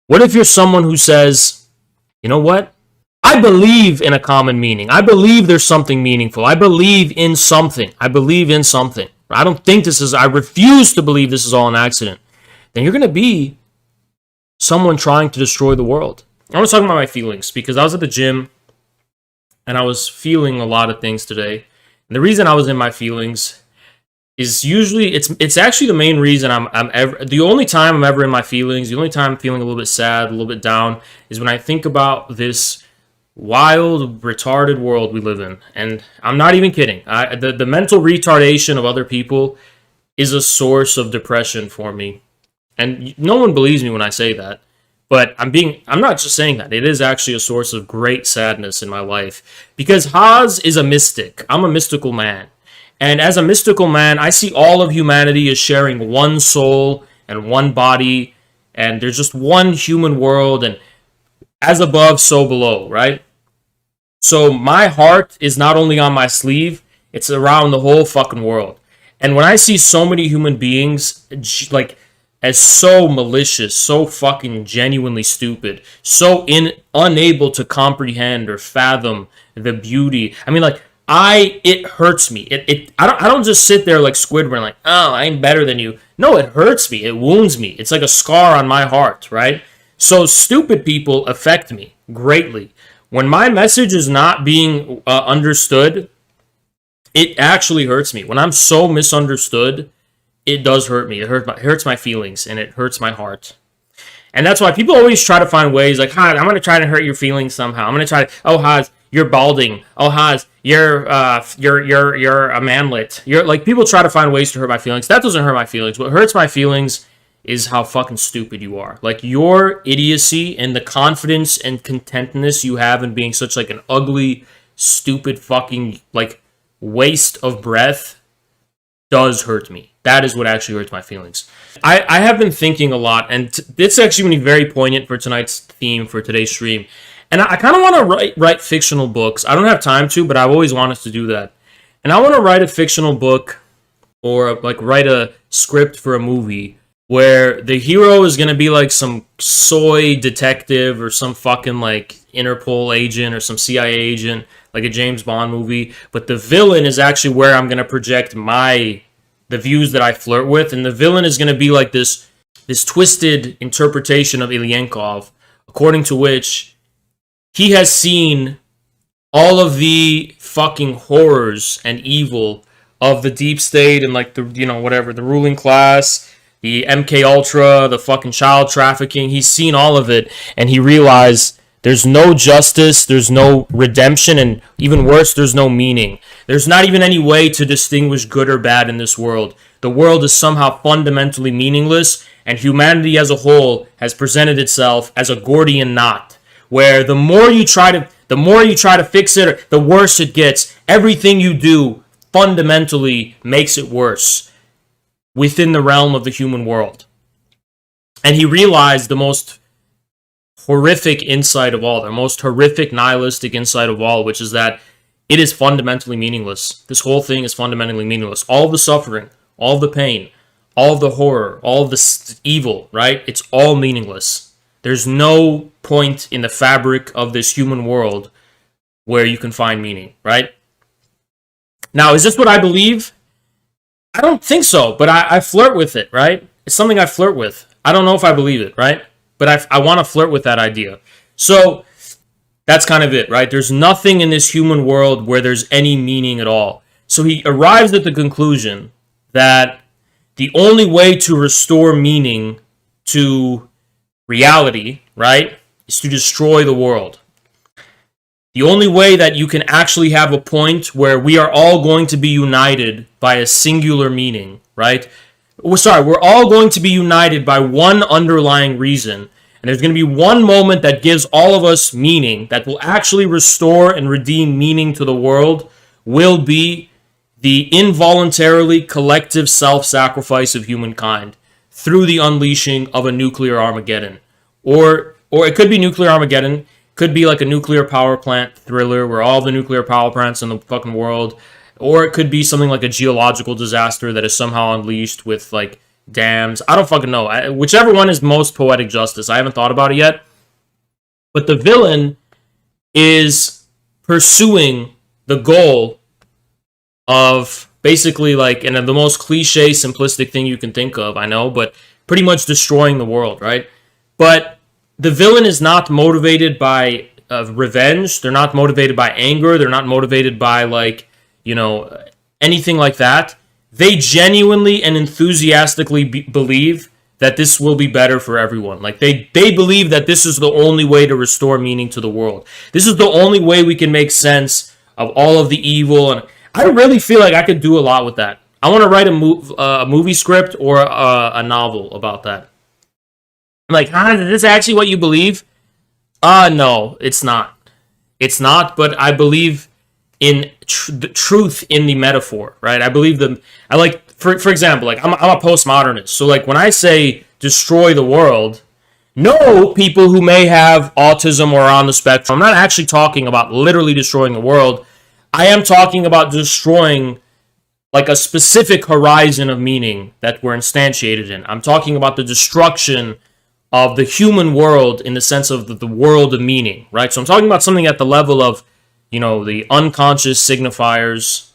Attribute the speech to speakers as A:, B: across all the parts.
A: What if you're someone who says, you know what? I believe in a common meaning. I believe there's something meaningful. I believe in something. I believe in something. I don't think I refuse to believe this is all an accident. Then you're going to be someone trying to destroy the world. I was talking about my feelings because I was at the gym and I was feeling a lot of things today. And the reason I was in my feelings is usually it's actually the main reason I'm ever, the only time I'm ever in my feelings, the only time I'm feeling a little bit sad, a little bit down, is when I think about this wild, retarded world we live in. And I'm not even kidding. The mental retardation of other people is a source of depression for me. And no one believes me when I say that. But I'm not just saying that. It is actually a source of great sadness in my life. Because Haas is a mystic. I'm a mystical man. And as a mystical man, I see all of humanity as sharing one soul and one body. And there's just one human world. And as above, so below, right? So my heart is not only on my sleeve, it's around the whole fucking world. And when I see so many human beings, like, as so malicious, so fucking genuinely stupid, so unable to comprehend or fathom the beauty. I mean, like, it hurts me. I don't just sit there like Squidward, like, oh, I'm better than you. No, it hurts me. It wounds me. It's like a scar on my heart, right? So stupid people affect me greatly. When my message is not being understood, it actually hurts me. When I'm so misunderstood, it does hurt me. It hurts my feelings, and it hurts my heart. And that's why people always try to find ways, like, Haas, I'm going to try to hurt your feelings somehow. I'm going to try to, oh, Haas, you're balding. Oh, Haas, you're a manlet. You're like, people try to find ways to hurt my feelings. That doesn't hurt my feelings. What hurts my feelings is how fucking stupid you are. Like, your idiocy and the confidence and contentness you have in being such like an ugly, stupid fucking like waste of breath does hurt me. That is what actually hurts my feelings. I have been thinking a lot, and it's actually going to be very poignant for tonight's theme for today's stream. And I kind of want to write fictional books. I don't have time to, but I've always wanted to do that. And I want to write a fictional book or like write a script for a movie where the hero is going to be like some soy detective or some fucking like Interpol agent or some CIA agent, like a James Bond movie. But the villain is actually where I'm going to project the views that I flirt with. And the villain is going to be like this twisted interpretation of Ilyenkov, according to which he has seen all of the fucking horrors and evil of the deep state and like the ruling class, the MK Ultra, the fucking child trafficking. He's seen all of it, and he realized there's no justice, there's no redemption, and even worse, there's no meaning. There's not even any way to distinguish good or bad in this world. The world is somehow fundamentally meaningless, and humanity as a whole has presented itself as a Gordian knot, where the more you try to fix it, the worse it gets. Everything you do fundamentally makes it worse within the realm of the human world. And he realized the most horrific insight of all, the most horrific nihilistic insight of all, which is that it is fundamentally meaningless. This whole thing is fundamentally meaningless. All the suffering, all the pain, all the horror, all the evil, right? It's all meaningless. There's no point in the fabric of this human world where you can find meaning, right? Now, is this what I believe? I don't think so, but I flirt with it, right? It's something I flirt with. I don't know if I believe it, right? But I want to flirt with that idea. So that's kind of it, right? There's nothing in this human world where there's any meaning at all. So he arrives at the conclusion that the only way to restore meaning to reality, right, is to destroy the world. The only way that you can actually have a point where we are all going to be united by a singular meaning, right? We're all going to be united by one underlying reason. And there's going to be one moment that gives all of us meaning, that will actually restore and redeem meaning to the world, will be the involuntarily collective self-sacrifice of humankind through the unleashing of a nuclear Armageddon. Or it could be nuclear Armageddon. Could be like a nuclear power plant thriller where all the nuclear power plants in the fucking world. Or it could be something like a geological disaster that is somehow unleashed with like dams. I don't fucking know. Whichever one is most poetic justice. I haven't thought about it yet. But the villain is pursuing the goal of basically like, and the most cliche, simplistic thing you can think of, I know, but pretty much destroying the world, right? But the villain is not motivated by revenge. They're not motivated by anger. They're not motivated by, like, you know, anything like that. They genuinely and enthusiastically believe that this will be better for everyone. Like, they believe that this is the only way to restore meaning to the world. This is the only way we can make sense of all of the evil. And I really feel like I could do a lot with that. I want to write a movie script or a novel about that. I'm like, is this actually what you believe? No, it's not. It's not, but I believe in the truth in the metaphor, right? I believe for example, like I'm a postmodernist. So like when I say destroy the world, no, people who may have autism or are on the spectrum, I'm not actually talking about literally destroying the world. I am talking about destroying like a specific horizon of meaning that we're instantiated in. I'm talking about the destruction of the human world in the sense of the world of meaning, right? So I'm talking about something at the level of, you know, the unconscious signifiers.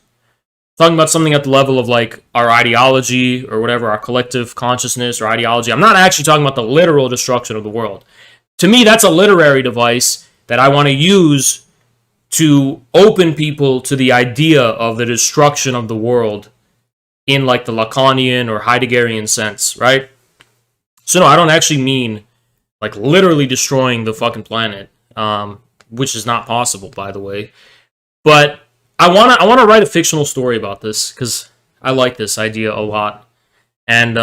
A: I'm talking about something at the level of like our ideology or whatever, our collective consciousness or ideology. I'm not actually talking about the literal destruction of the world. To me, that's a literary device that I want to use to open people to the idea of the destruction of the world in like the Lacanian or Heideggerian sense, right? So no, I don't actually mean like literally destroying the fucking planet, which is not possible, by the way. But I wanna write a fictional story about this because I like this idea a lot. And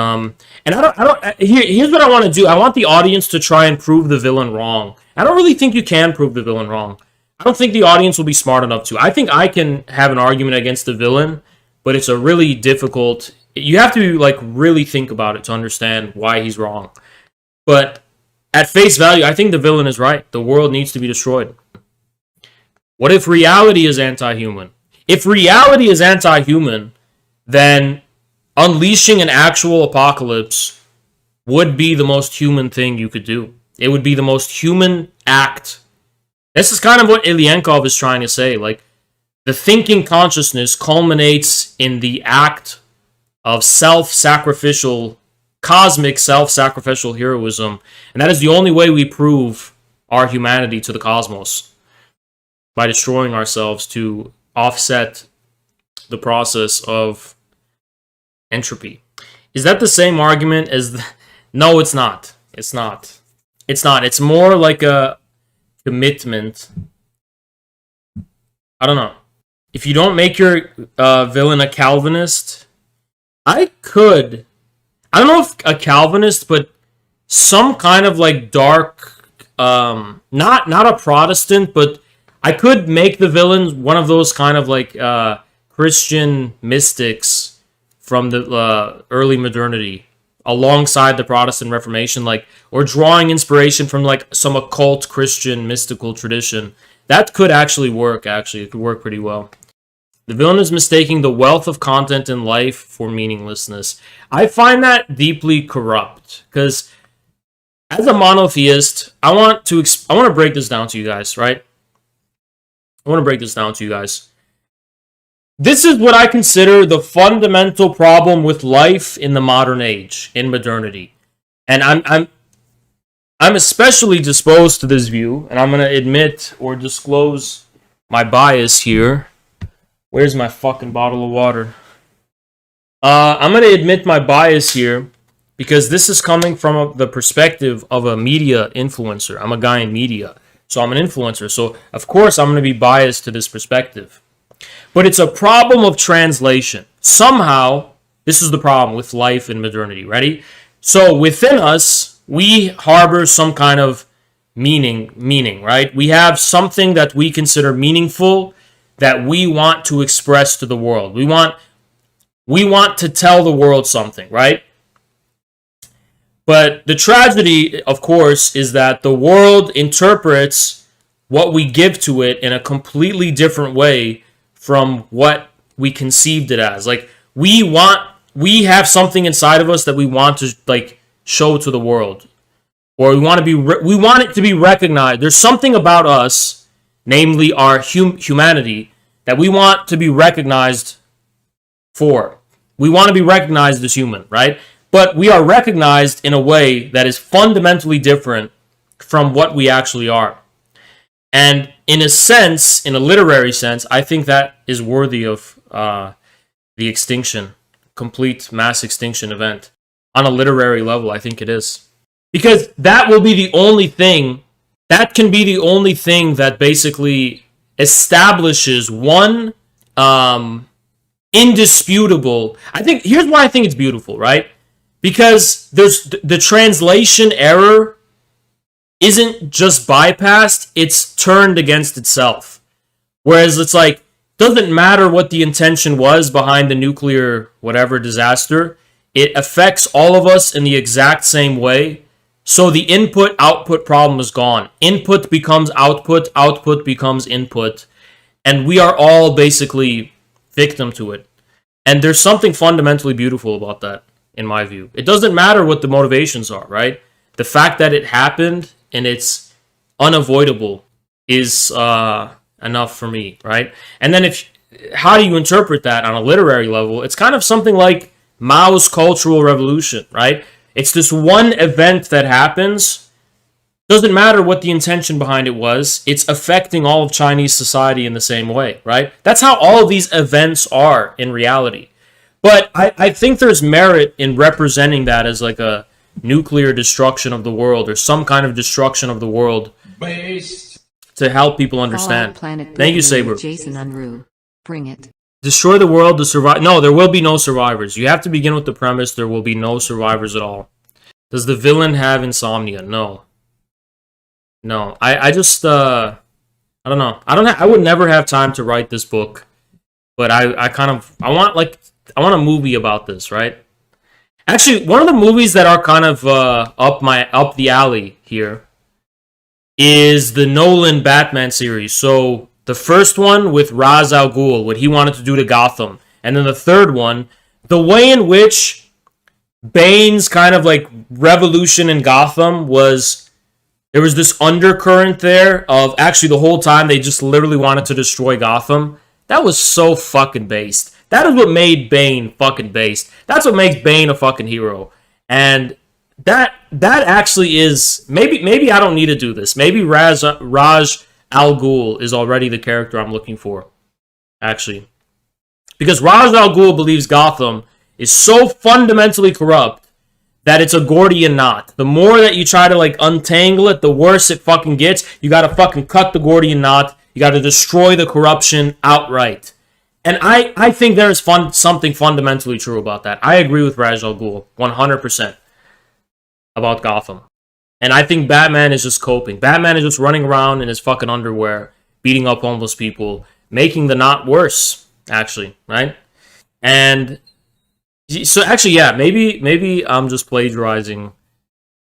A: here's what I want to do. I want the audience to try and prove the villain wrong. I don't really think you can prove the villain wrong. I don't think the audience will be smart enough to. I think I can have an argument against the villain, but it's a really difficult. You have to like really think about it to understand why he's wrong. But at face value, I think the villain is right. The world needs to be destroyed. What if reality is anti-human? If reality is anti-human, then unleashing an actual apocalypse would be the most human thing you could do. It would be the most human act. This is kind of what Ilyenkov is trying to say. Like, the thinking consciousness culminates in the act of self-sacrificial, cosmic self-sacrificial heroism. And that is the only way we prove our humanity to the cosmos. By destroying ourselves to offset the process of entropy. Is that the same argument as No, it's not. It's not. It's not. It's more like a commitment. I don't know. If you don't make your villain a Calvinist, I don't know if a Calvinist, but some kind of like dark, not a Protestant, but I could make the villain one of those kind of like Christian mystics from the early modernity, alongside the Protestant Reformation, like, or drawing inspiration from like some occult Christian mystical tradition. That could actually work. Actually, it could work pretty well. The villain is mistaking the wealth of content in life for meaninglessness. I find that deeply corrupt because, as a monotheist, I want to break this down to you guys, right? I want to break this down to you guys. This is what I consider the fundamental problem with life in the modern age, in modernity. And I'm especially disposed to this view, and I'm going to admit or disclose my bias here. Where's my fucking bottle of water? I'm going to admit my bias here because this is coming from the perspective of a media influencer. I'm a guy in media, so I'm an influencer. So, of course, I'm going to be biased to this perspective. But it's a problem of translation. Somehow, this is the problem with life in modernity. Ready? So, within us, we harbor some kind of meaning, right? We have something that we consider meaningful that we want to express to the world. We want to tell the world something, right? But the tragedy, of course, is that the world interprets what we give to it in a completely different way from what we conceived it as. Like, we want we have something inside of us that we want to like show to the world, or we want to be we want it to be recognized. There's something about us, namely our humanity, that we want to be recognized for. We want to be recognized as human, right? But we are recognized in a way that is fundamentally different from what we actually are. And in a sense, in a literary sense, I think that is worthy of the extinction, complete mass extinction event. On a literary level, I think it is. Because that will be the only thing, that can be the only thing that basically establishes one indisputable. I think here's why I think it's beautiful, right? Because there's the translation error isn't just bypassed, it's turned against itself. Whereas it's like, doesn't matter what the intention was behind the nuclear whatever disaster, it affects all of us in the exact same way. So the input-output problem is gone. Input becomes output, output becomes input, and we are all basically victim to it. And there's something fundamentally beautiful about that, in my view. It doesn't matter what the motivations are, right? The fact that it happened and it's unavoidable is enough for me, right? And then how do you interpret that on a literary level? It's kind of something like Mao's Cultural Revolution, right? It's this one event that happens. Doesn't matter what the intention behind it was. It's affecting all of Chinese society in the same way, right? That's how all of these events are in reality. But I think there's merit in representing that as like a nuclear destruction of the world or some kind of destruction of the world based to help people understand. Thank you, Saber.
B: Jason Unruh. Bring it.
A: Destroy the world to survive. No, there will be no survivors. You have to begin with the premise there will be no survivors at all. Does the villain have insomnia? No. No. I just I don't know. I would never have time to write this book. But I want a movie about this, right? Actually, one of the movies that are kind of up the alley here is the Nolan Batman series. So the first one with Ra's al Ghul, what he wanted to do to Gotham. And then the third one, the way in which Bane's kind of like revolution in Gotham was, there was this undercurrent there of actually the whole time they just literally wanted to destroy Gotham. That was so fucking based. That is what made Bane fucking based. That's what makes Bane a fucking hero. And that actually is, maybe I don't need to do this. Maybe Raj Al Ghul is already the character I'm looking for, actually. Because Ra's al Ghul believes Gotham is so fundamentally corrupt that it's a Gordian knot. The more that you try to like untangle it, the worse it fucking gets. You gotta fucking cut the Gordian knot. You gotta destroy the corruption outright. And I think there is something fundamentally true about that. I agree with Ra's al Ghul 100% about Gotham. And I think Batman is just coping. Batman is just running around in his fucking underwear, beating up homeless people, making the knot worse, actually, right? And so actually, yeah, maybe I'm just plagiarizing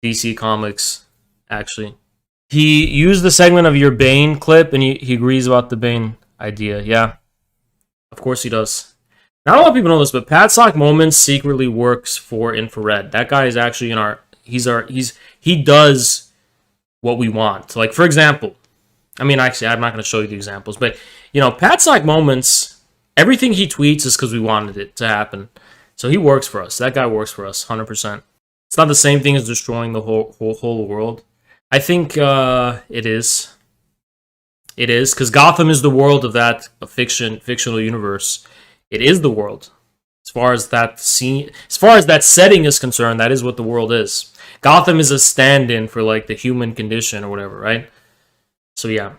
A: DC Comics, actually. He used the segment of your Bane clip, and he agrees about the Bane idea, yeah. Of course he does. Not a lot of people know this, but Padsock Moments secretly works for Infrared. That guy is actually he does what we want. Like, for example, I mean, actually, I'm not going to show you the examples, but, you know, Padsock Moments, everything he tweets is because we wanted it to happen. So he works for us. That guy works for us, 100%. It's not the same thing as destroying the whole world. I think it is. It is, because Gotham is the world of that fictional universe. It is the world. As far as that setting is concerned, that is what the world is. Gotham is a stand-in for like the human condition or whatever, right? So yeah.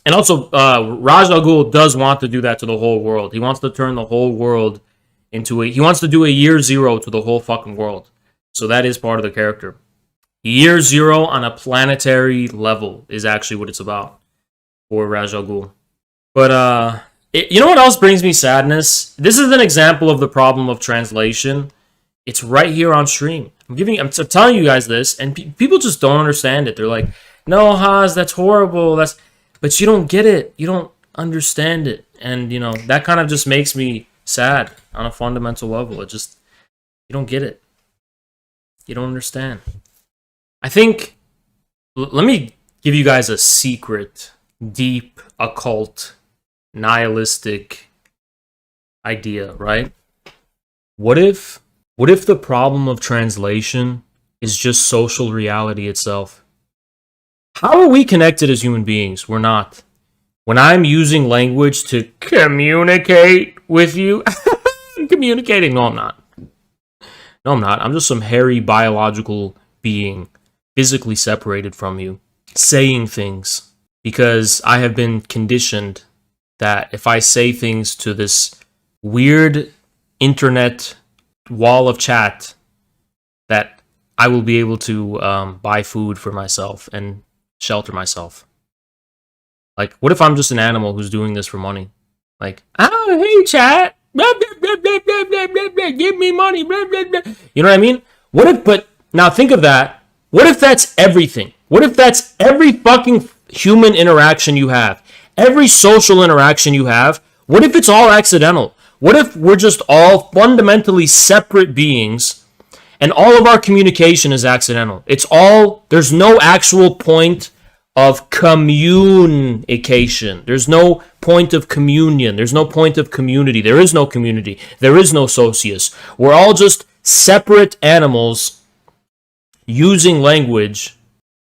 A: And also, Ra's al Ghul does want to do that to the whole world. He wants to turn the whole world into he wants to do a year zero to the whole fucking world. So that is part of the character. Year zero on a planetary level is actually what it's about for Ra's al Ghul. But you know what else brings me sadness? This is an example of the problem of translation. It's right here on stream. I'm telling you guys this, and people just don't understand it. They're like, "No, Haas, that's horrible. But you don't get it. You don't understand it." And you know that kind of just makes me sad on a fundamental level. You don't get it. You don't understand. I think, let me give you guys a secret, deep, occult, nihilistic idea, right? What if the problem of translation is just social reality itself? How are we connected as human beings? We're not. When I'm using language to communicate with you, I'm communicating. No, I'm not. No, I'm not. I'm just some hairy biological being, physically separated from you, saying things because I have been conditioned that if I say things to this weird internet wall of chat, that I will be able to buy food for myself and shelter myself. Like, what if I'm just an animal who's doing this for money? Like, oh, hey, chat. Blah, blah, blah, blah, blah, blah, blah, blah. Give me money. Blah, blah, blah. You know what I mean? What if, but now think of that. What if that's everything? What if that's every fucking human interaction you have? Every social interaction you have? What if it's all accidental? What if we're just all fundamentally separate beings and all of our communication is accidental? It's all, there's no actual point of communication. There's no point of communion. There's no point of community. There is no community. There is no socius. We're all just separate animals using language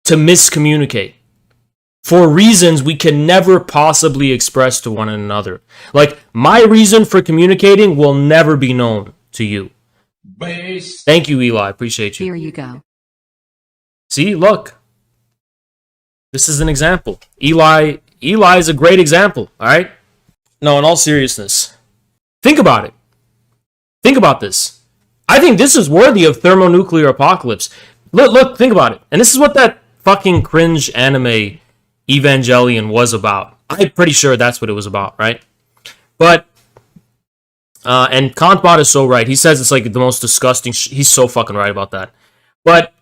A: to miscommunicate for reasons we can never possibly express to one another. Like, my reason for communicating will never be known to you.
C: Base.
A: Thank you, Eli. Appreciate you.
B: Here you go.
A: See, look. This is an example. Eli is a great example, all right? No, in all seriousness. Think about it. Think about this. I think this is worthy of thermonuclear apocalypse. Look, think about it. And this is what that fucking cringe anime Evangelion was about. I'm pretty sure that's what it was about, right? But, and Kantbot is so right. He says it's like the most disgusting he's so fucking right about that. But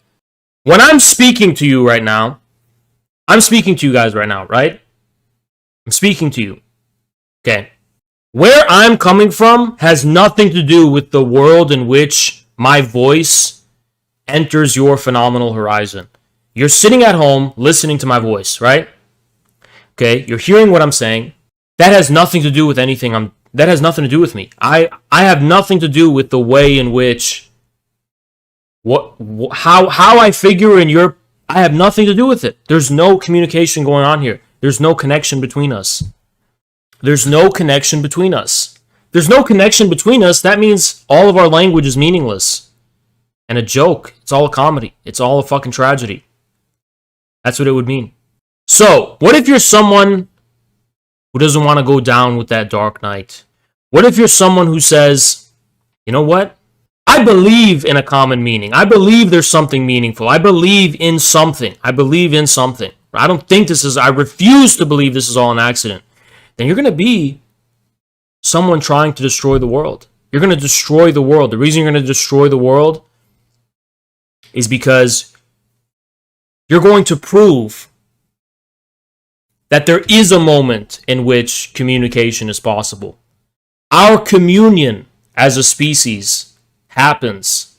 A: when I'm speaking to you right now, I'm speaking to you guys right now, right? I'm speaking to you. Okay. Where I'm coming from has nothing to do with the world in which my voice enters your phenomenal horizon. You're sitting at home listening to my voice, right? Okay, you're hearing what I'm saying. That has nothing to do with anything that has nothing to do with me. I have nothing to do with the way in which how I figure in your, I have nothing to do with it. There's no communication going on here. There's no connection between us. There's no connection between us. There's no connection between us. That means all of our language is meaningless and a joke. It's all a comedy. It's all a fucking tragedy. That's what it would mean. So, what if you're someone who doesn't want to go down with that dark night? What if you're someone who says, you know what? I believe in a common meaning. I believe there's something meaningful. I believe in something. I believe in something. I don't think I refuse to believe this is all an accident. Then you're going to be someone trying to destroy the world. You're going to destroy the world. The reason you're going to destroy the world is because you're going to prove that there is a moment in which communication is possible. Our communion as a species happens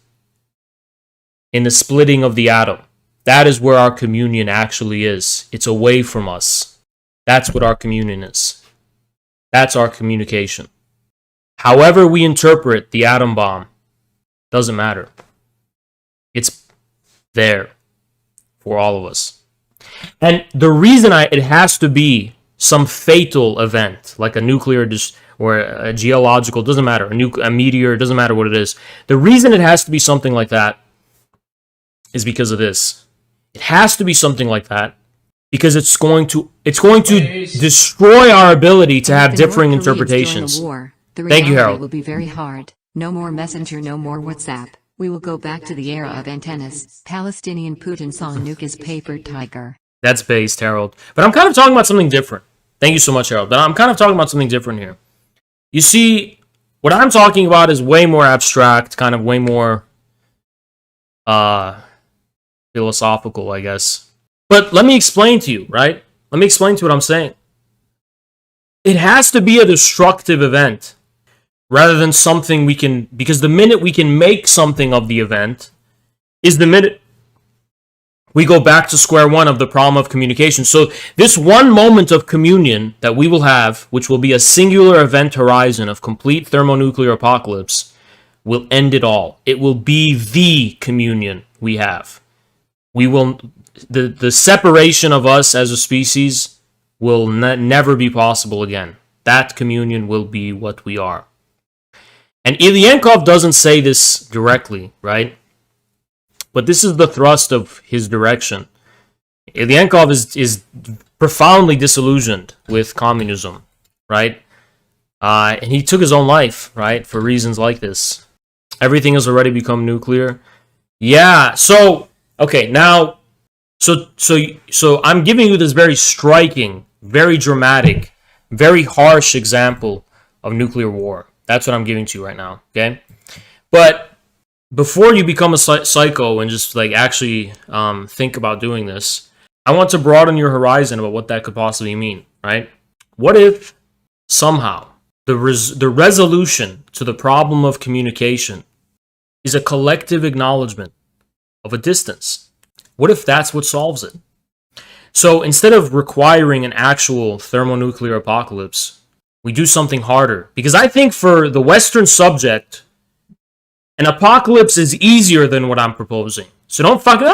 A: in the splitting of the atom. That is where our communion actually is. It's away from us. That's what our communion is. That's our communication. However we interpret the atom bomb, doesn't matter. It's there for all of us. And the reason it has to be some fatal event, like a nuclear or a geological, doesn't matter, a meteor, doesn't matter what it is. The reason it has to be something like that is because of this. It has to be something like that because it's going to destroy our ability to have differing interpretations. Thank you, Harold.
B: It will be very hard. No more messenger, no more WhatsApp. We will go back to the era of antennas. Palestinian Putin saw a nuke as paper tiger.
A: That's based, Harold. But I'm kind of talking about something different. Thank you so much, Harold. But I'm kind of talking about something different here. You see, what I'm talking about is way more abstract, kind of way more philosophical, I guess. But let me explain to you, right? Let me explain to you what I'm saying. It has to be a destructive event. rather than something we can, because the minute we can make something of the event is the minute we go back to square one of the problem of communication. So this one moment of communion that we will have, which will be a singular event horizon of complete thermonuclear apocalypse, will end it all. It will be the communion we have. We will, the separation of us as a species will never be possible again. That communion will be what we are. And Ilyenkov doesn't say this directly, right? But this is the thrust of his direction. Ilyenkov is profoundly disillusioned with communism, right? And he took his own life, right, for reasons like this. Everything has already become nuclear. Yeah, so, okay, now, so I'm giving you this very striking, very dramatic, very harsh example of nuclear war. That's what I'm giving to you right now, okay? But before you become a psycho and just like actually think about doing this, I want to broaden your horizon about what that could possibly mean, right? What if somehow the resolution to the problem of communication is a collective acknowledgement of a distance? What if that's what solves it? So instead of requiring an actual thermonuclear apocalypse, we do something harder. Because I think for the Western subject, an apocalypse is easier than what I'm proposing. So don't fucking,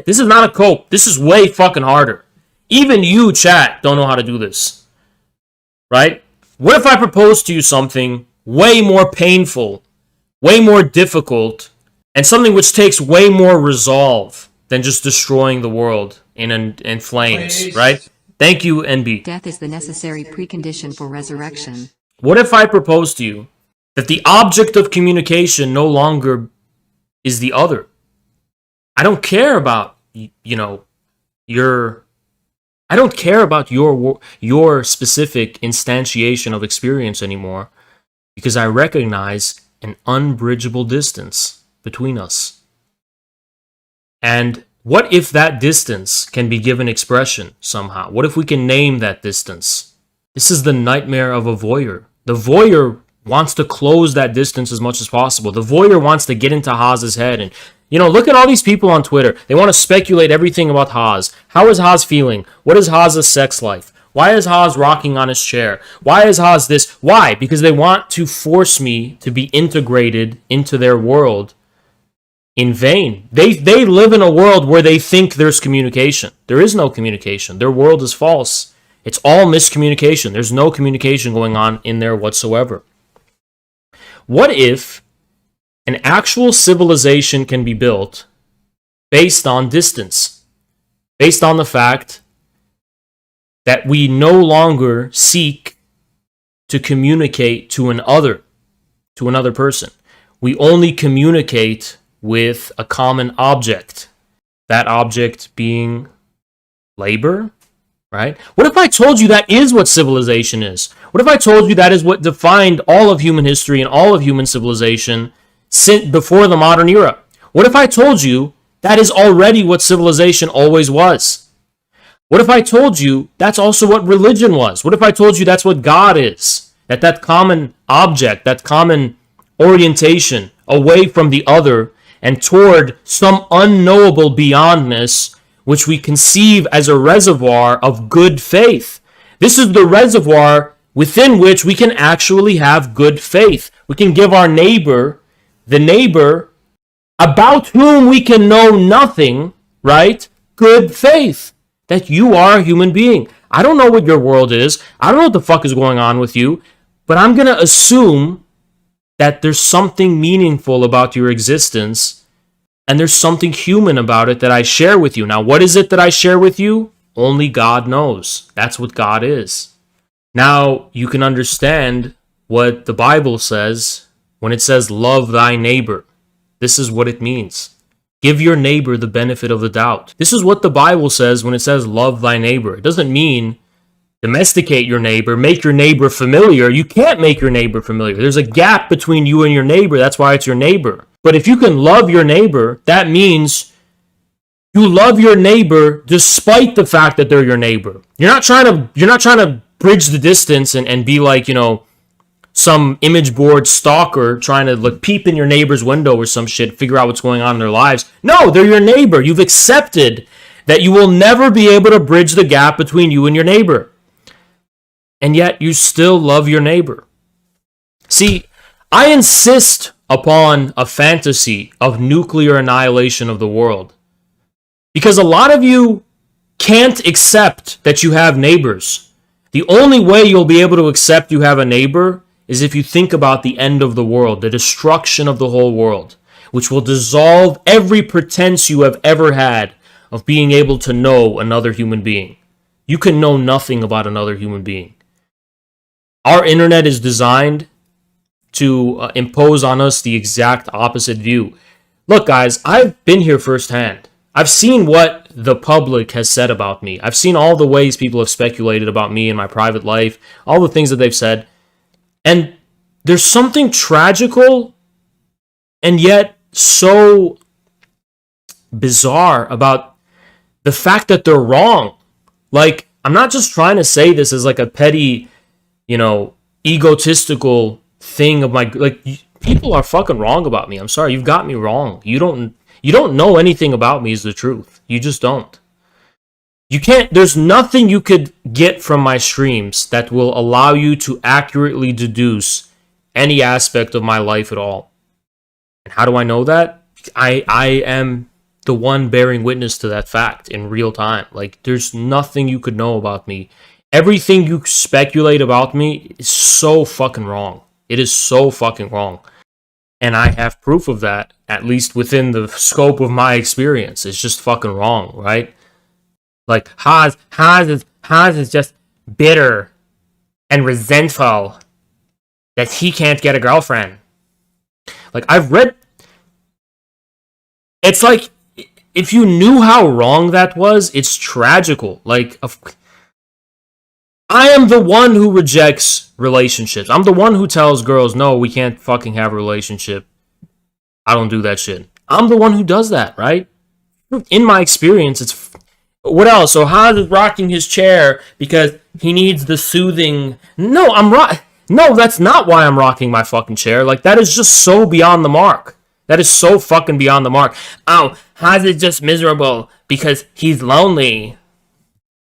A: this is not a cope. This is way fucking harder. Even you, chat, don't know how to do this. Right? What if I propose to you something way more painful, way more difficult, and something which takes way more resolve than just destroying the world in flames, right? Thank you, NB.
B: Death is the necessary precondition for resurrection.
A: What if I propose to you that the object of communication no longer is the other? I don't care about, I don't care about your specific instantiation of experience anymore, because I recognize an unbridgeable distance between us. And what if that distance can be given expression somehow? What if we can name that distance? This is the nightmare of a voyeur. The voyeur wants to close that distance as much as possible. The voyeur wants to get into Haas's head. And, look at all these people on Twitter. They want to speculate everything about Haas. How is Haas feeling? What is Haas's sex life? Why is Haas rocking on his chair? Why is Haas this? Why? Because they want to force me to be integrated into their world in vain. They live in a world where they think there's communication. There is no communication. Their world is false. It's all miscommunication. There's no communication going on in there whatsoever. What if an actual civilization can be built based on distance? Based on the fact that we no longer seek to communicate to another person. We only communicate with a common object. That object being labor, right? What if I told you that is what civilization is? What if I told you that is what defined all of human history and all of human civilization since before the modern era? What if I told you that is already what civilization always was? What if I told you that's also what religion was? What if I told you that's what God is? That common object, that common orientation away from the other and toward some unknowable beyondness, which we conceive as a reservoir of good faith. This is the reservoir within which we can actually have good faith. We can give our neighbor, the neighbor about whom we can know nothing, right? Good faith. That you are a human being. I don't know what your world is. I don't know what the fuck is going on with you, but I'm going to assume that there's something meaningful about your existence, and there's something human about it that I share with you. Now, what is it that I share with you? Only God knows. That's what God is. Now, you can understand what the Bible says when it says, love thy neighbor. This is what it means. Give your neighbor the benefit of the doubt. This is what the Bible says when it says, love thy neighbor. It doesn't mean domesticate your neighbor, make your neighbor familiar. You can't make your neighbor familiar. There's a gap between you and your neighbor. That's why it's your neighbor. But if you can love your neighbor, that means you love your neighbor despite the fact that they're your neighbor. You're not trying to bridge the distance and be like, some image board stalker trying to like peep in your neighbor's window or some shit, figure out what's going on in their lives. No, they're your neighbor. You've accepted that you will never be able to bridge the gap between you and your neighbor. And yet you still love your neighbor. See, I insist upon a fantasy of nuclear annihilation of the world because a lot of you can't accept that you have neighbors. The only way you'll be able to accept you have a neighbor is if you think about the end of the world, the destruction of the whole world, which will dissolve every pretense you have ever had of being able to know another human being. You can know nothing about another human being. Our internet is designed to impose on us the exact opposite view. Look, guys, I've been here firsthand. I've seen what the public has said about me. I've seen all the ways people have speculated about me in my private life, all the things that they've said. And there's something tragical and yet so bizarre about the fact that they're wrong. Like, I'm not just trying to say this as like a petty, egotistical thing of my, like, people are fucking wrong about me. I'm sorry, you've got me wrong. You don't know anything about me is the truth. You just don't. There's nothing you could get from my streams that will allow you to accurately deduce any aspect of my life at all. And how do I know that? I am the one bearing witness to that fact in real time. Like, there's nothing you could know about me. Everything you speculate about me is so fucking wrong. It is so fucking wrong. And I have proof of that, at least within the scope of my experience. It's just fucking wrong, right? Like, Haas is just bitter and resentful that he can't get a girlfriend. Like, I've read... It's like, if you knew how wrong that was, it's tragical. Like, I am the one who rejects relationships. I'm the one who tells girls, no, we can't fucking have a relationship. I don't do that shit. I'm the one who does that, right? In my experience, it's... What else? So Hans is rocking his chair because he needs the soothing... No, No, that's not why I'm rocking my fucking chair. Like, that is just so beyond the mark. That is so fucking beyond the mark. Oh, Hans is just miserable because he's lonely.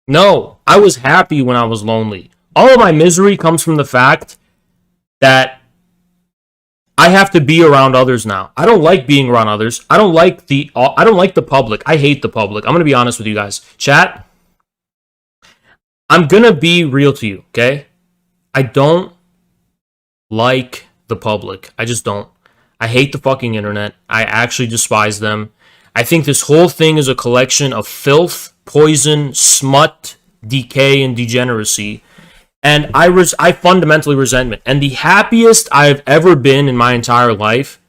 A: No, I was happy when I was lonely. All of my misery comes from the fact that I have to be around others now. I don't like being around others. I don't like the public. I hate the public. I'm going to be honest with you guys. Chat, I'm going to be real to you, okay? I don't like the public. I just don't. I hate the fucking internet. I actually despise them. I think this whole thing is a collection of filth, poison, smut, decay, and degeneracy. And I fundamentally resent it. And the happiest I've ever been in my entire life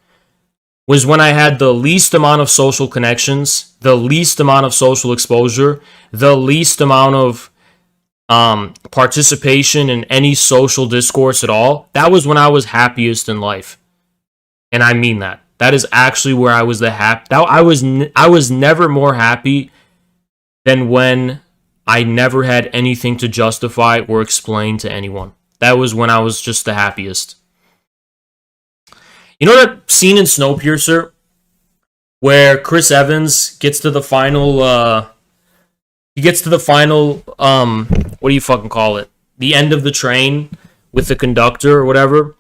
A: was when I had the least amount of social connections, the least amount of social exposure, the least amount of participation in any social discourse at all. That was when I was happiest in life. And I mean that. That is actually where I was I was never more happy than when I never had anything to justify or explain to anyone. That was when I was just the happiest. You know that scene in Snowpiercer where Chris Evans gets to the final what do you fucking call it? The end of the train with the conductor or whatever.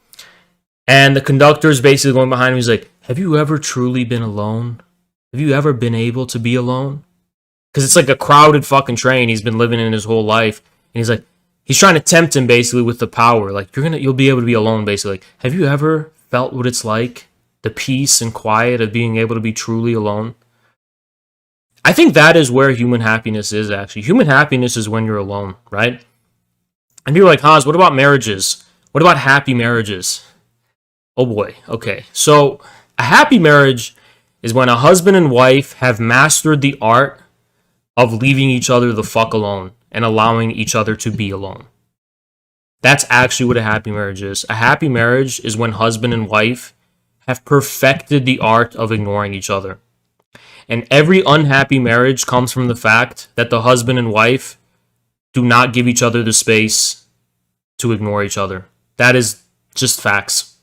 A: And the conductor is basically going behind him. He's like, have you ever truly been alone? Have you ever been able to be alone? Because it's like a crowded fucking train he's been living in his whole life. And he's like, he's trying to tempt him basically with the power. Like, you'll be able to be alone, basically. Like, have you ever felt what it's like? The peace and quiet of being able to be truly alone? I think that is where human happiness is, actually. Human happiness is when you're alone, right? And people are like, Hans, what about marriages? What about happy marriages? Oh boy, okay. So, a happy marriage is when a husband and wife have mastered the art of leaving each other the fuck alone and allowing each other to be alone. That's actually what a happy marriage is. A happy marriage is when husband and wife have perfected the art of ignoring each other. And every unhappy marriage comes from the fact that the husband and wife do not give each other the space to ignore each other. That is Just facts.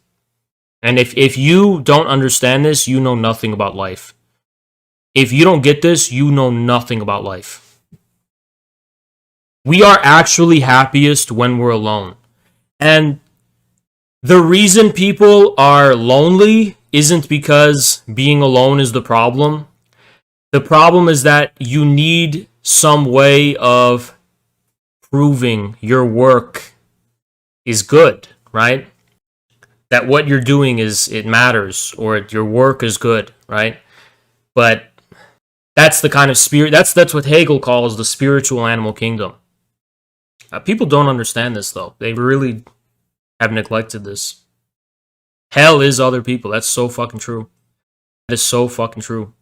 A: And if you don't understand this, you know nothing about life. If you don't get this, you know nothing about life. We are actually happiest when we're alone. And the reason people are lonely isn't because being alone is the problem. The problem is that you need some way of proving your work is good, right? That what you're doing it matters, or your work is good, right? But that's the kind of spirit, that's what Hegel calls the spiritual animal kingdom. People don't understand this, though. They really have neglected this. Hell is other people. That's so fucking true. That is so fucking true.